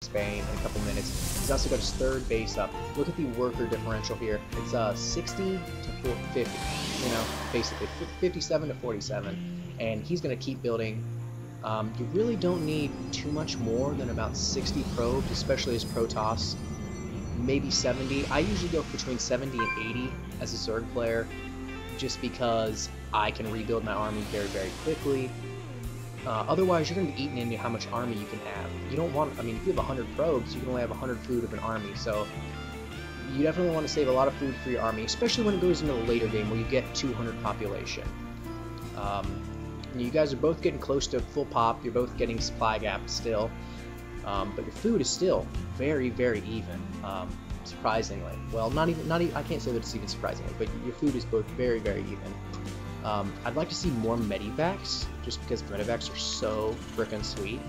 Spain in a couple minutes. He's also got his third base up. Look at the worker differential here. It's 60 to 50, you know, basically 57 to 47, and he's going to keep building. You really don't need too much more than about 60 probes, especially as Protoss. Maybe 70. I usually go between 70 and 80 as a Zerg player, just because I can rebuild my army very, very quickly. Otherwise, you're going to be eaten into how much army you can have. You don't want, I mean, if you have 100 probes, you can only have 100 food of an army, so you definitely want to save a lot of food for your army, especially when it goes into the later game where you get 200 population. You guys are both getting close to full pop, you're both getting supply gap still, but your food is still very, very even, surprisingly. Well, not even, I can't say that it's even surprisingly, but your food is both very, very even. I'd like to see more medivacs, just because medivacs are so frickin' sweet.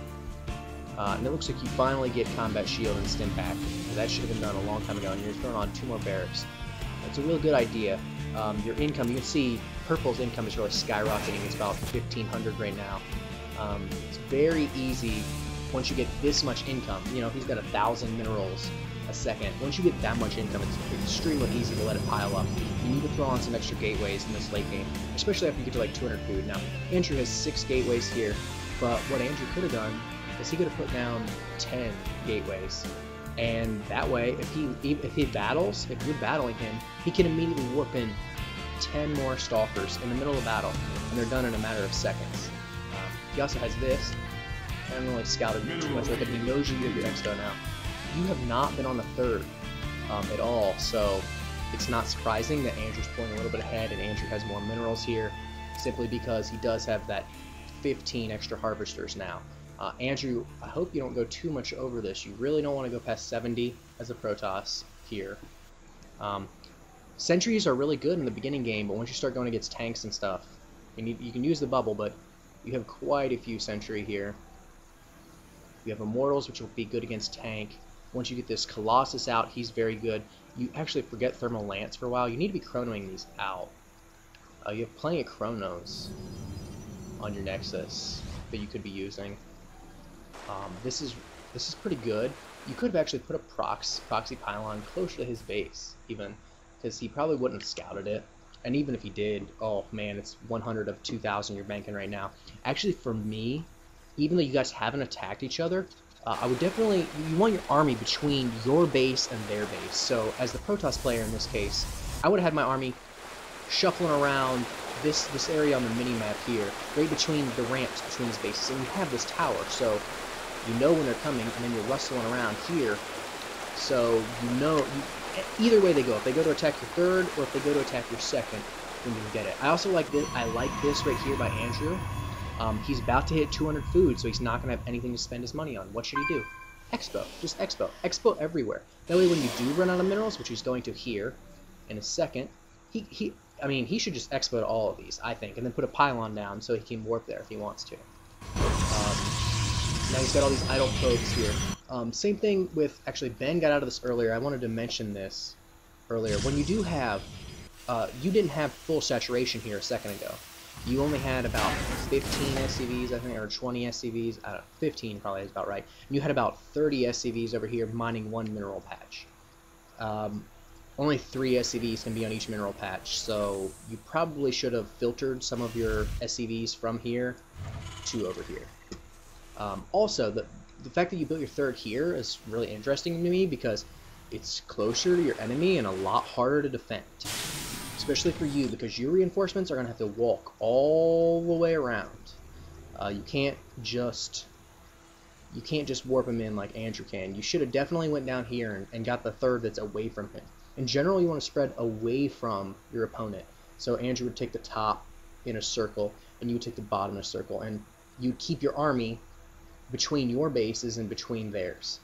And it looks like you finally get combat shield and stim pack. That should have been done a long time ago, and you're throwing on 2 more barracks. It's a real good idea. Your income, you can see Purple's income is really skyrocketing. It's about 1,500 right now. It's very easy once you get this much income. You know, he's got 1,000 minerals a second. Once you get that much income, it's extremely easy to let it pile up. You need to throw on some extra gateways in this late game, especially after you get to like 200 food. Now, Andrew has 6 gateways here, but what Andrew could have done is he could have put down 10 gateways, and that way, if he battles, if you're battling him, he can immediately warp in 10 more stalkers in the middle of battle, and they're done in a matter of seconds. He also has this. I haven't really scouted too much with it. He knows you have your expo now. You have not been on the 3rd at all, so it's not surprising that Andrew's pulling a little bit ahead, and Andrew has more minerals here, simply because he does have that 15 extra harvesters now. Andrew, I hope you don't go too much over this. You really don't want to go past 70 as a Protoss here. Sentries are really good in the beginning game, but once you start going against tanks and stuff, you can use the bubble, but you have quite a few sentry here. You have Immortals, which will be good against tank. Once you get this Colossus out, he's very good. You actually forget Thermal Lance for a while. You need to be chronoing these out. You have plenty of chronos on your Nexus that you could be using. This is pretty good. You could have actually put a proxy pylon closer to his base, even, because he probably wouldn't have scouted it. And even if he did, oh man, it's 100 of 2,000 you're banking right now. Actually, for me, even though you guys haven't attacked each other, I would definitely, you want your army between your base and their base. So as the Protoss player in this case, I would have had my army shuffling around this area on the mini-map here, right between the ramps between his bases, and you have this tower, so you know when they're coming, and then you're rustling around here, so you know, either way they go, if they go to attack your 3rd, or if they go to attack your 2nd, then you can get it. I also like this, I like this right here by Andrew. He's about to hit 200 food, so he's not going to have anything to spend his money on. What should he do? Expo. Just expo. Expo everywhere. That way when you do run out of minerals, which he's going to here in a second, I mean, he should just expo to all of these, I think, and then put a pylon down so he can warp there if he wants to. Now he's got all these idle probes here. Same thing with, actually, Ben got out of this earlier. I wanted to mention this earlier. When you do have, you didn't have full saturation here a second ago. You only had about 15 SCVs, I think, or 20 SCVs. I don't know, 15 probably is about right. And you had about 30 SCVs over here mining 1 mineral patch. Only 3 SCVs can be on each mineral patch, so you probably should have filtered some of your SCVs from here to over here. Also, the fact that you built your 3rd here is really interesting to me because it's closer to your enemy and a lot harder to defend. Especially for you, because your reinforcements are going to have to walk all the way around. You can't just warp them in like Andrew can. You should have definitely went down here and got the 3rd that's away from him. In general, you want to spread away from your opponent. So Andrew would take the top in a circle, and you would take the bottom in a circle, and you'd keep your army between your bases and between theirs.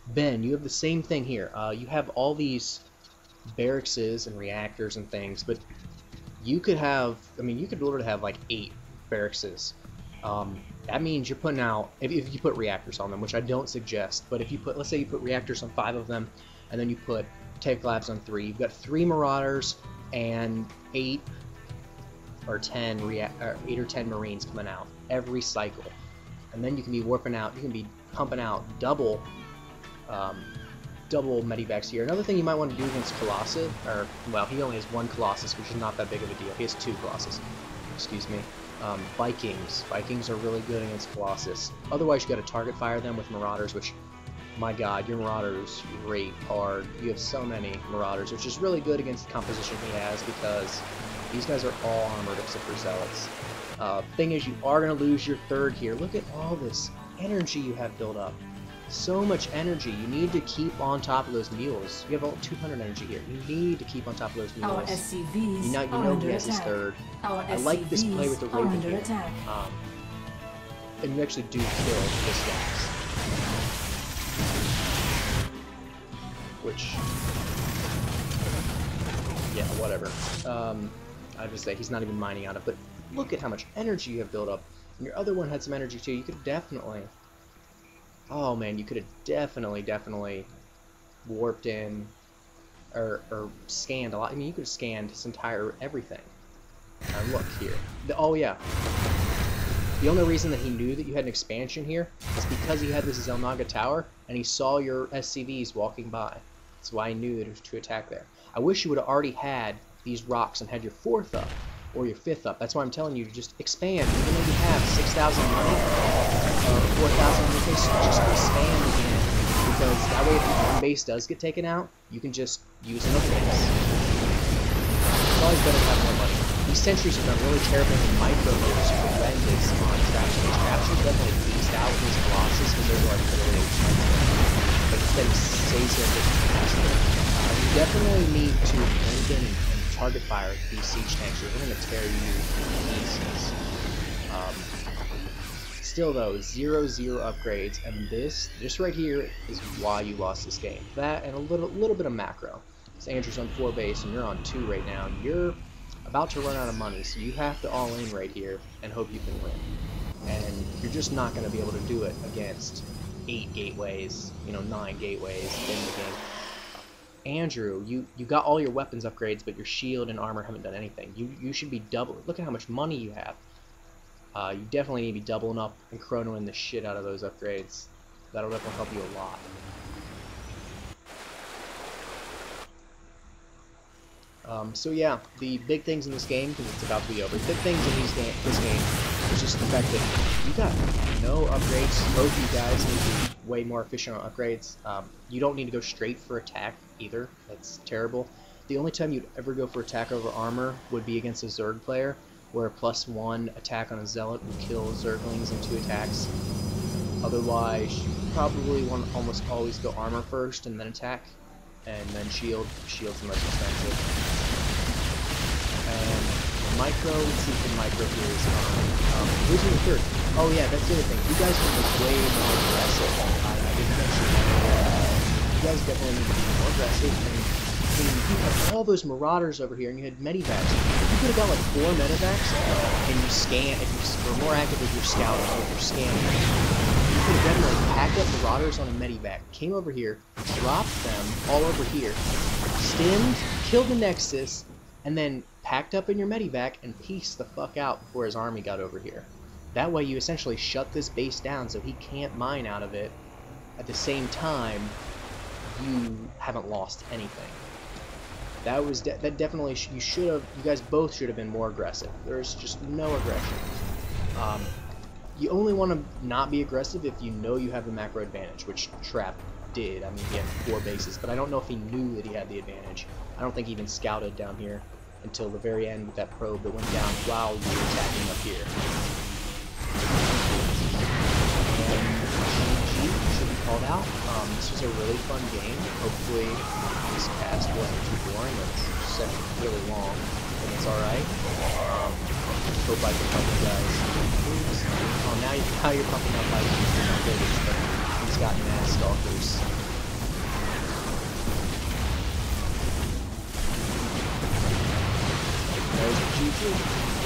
Ben, you have the same thing here. You have all these barracks and reactors and things, but you could have, I mean, you could literally have like 8 barracks. That means you're putting out, if you put reactors on them, which I don't suggest, but if you put, let's say you put reactors on 5 of them, and then you put tech labs on 3, you've got 3 marauders and 8 or 10 Marines coming out every cycle. And then you can be warping out, you can be pumping out double medivacs here. Another thing you might want to do against Colossus, or, well, he only has one Colossus, which is not that big of a deal. He has two Colossus. Excuse me. Vikings. Vikings are really good against Colossus. Otherwise, you got to target fire them with Marauders, which, my god, your Marauders rate hard. You have so many Marauders, which is really good against the composition he has, because these guys are all armored except for Zealots. Thing is, you are going to lose your third here. Look at all this energy you have built up. So much energy. You need to keep on top of those mules. You have all 200 energy here. You need to keep on top of those mules. Our SCVs you know he has his third. I like this play with the Raven here. And you actually do kill this guy. Which, yeah, whatever. I just say he's not even mining out of, but look at how much energy you have built up. And your other one had some energy too. You could definitely, oh man, you could have definitely warped in or scanned a lot. I mean, you could have scanned this entire everything. And look here. Oh yeah. The only reason that he knew that you had an expansion here is because he had this Zelnaga tower and he saw your SCVs walking by. That's why he knew that it was to attack there. I wish you would have already had these rocks and had your 4th up or your 5th up. That's why I'm telling you to just expand. Even though you have 6,000 money or 4,000 in your case, just expand again. Because that way if one base does get taken out, you can just use another base. It's always better to have more money. These sentries have been really terrible in micro moves, horrendous on traps. These traps should definitely beast out with these Colossus because they're like really expensive. But instead he stays there and gets faster. You definitely need to blend in and target fire these siege tanks. They're going to tear you to pieces. Still though, 0-0 upgrades, and this right here is why you lost this game. That and a little bit of macro. So Andrew's on 4 base and you're on 2 right now. And you're about to run out of money, so you have to all in right here and hope you can win. And you're just not going to be able to do it against 8 gateways, 9 gateways in the game. Andrew, you got all your weapons upgrades, but your shield and armor haven't done anything. You should be double. Look at how much money you have. You definitely need to be doubling up and chronoing the shit out of those upgrades. That'll definitely help you a lot. So yeah, the big things in this game, because it's about to be over, the big things in this game is just the fact that you got no upgrades. Both you guys need to be way more efficient on upgrades. You don't need to go straight for attack either. That's terrible. The only time you'd ever go for attack over armor would be against a Zerg player, where a +1 attack on a Zealot would kill Zerglings in 2 attacks. Otherwise, you probably want to almost always go armor first and then attack. And then shield. Shield's the most expensive. And micro, let's see if the micro here is on. Losing the 3rd. Oh yeah, that's the other thing. You guys need to be way more aggressive. I didn't mention that. You guys definitely need to be more aggressive. And you had all those Marauders over here, and you had medivacs. You could have got like 4 medivacs, and you scan, if you were more active with your scouting, with your scanning. You could have definitely packed up Marauders on a medivac, came over here, dropped them all over here, stemmed, killed the Nexus, and then packed up in your medivac and pieced the fuck out before his army got over here. That way you essentially shut this base down so he can't mine out of it. At the same time, you haven't lost anything. That was that definitely you guys both should have been more aggressive. There's just no aggression. You only want to not be aggressive if you know you have the macro advantage, which Trap did. I mean, he had 4 bases, but I don't know if he knew that he had the advantage. I don't think he even scouted down here until the very end with that probe that went down while you were attacking up here. And DeinGesicht should be called out. This was a really fun game. Hopefully this cast wasn't too boring. It's really long, and it's alright. Hope I can help you guys. Oh, now you're pumping up like buildings, but he's got mass stalkers. There's the GG.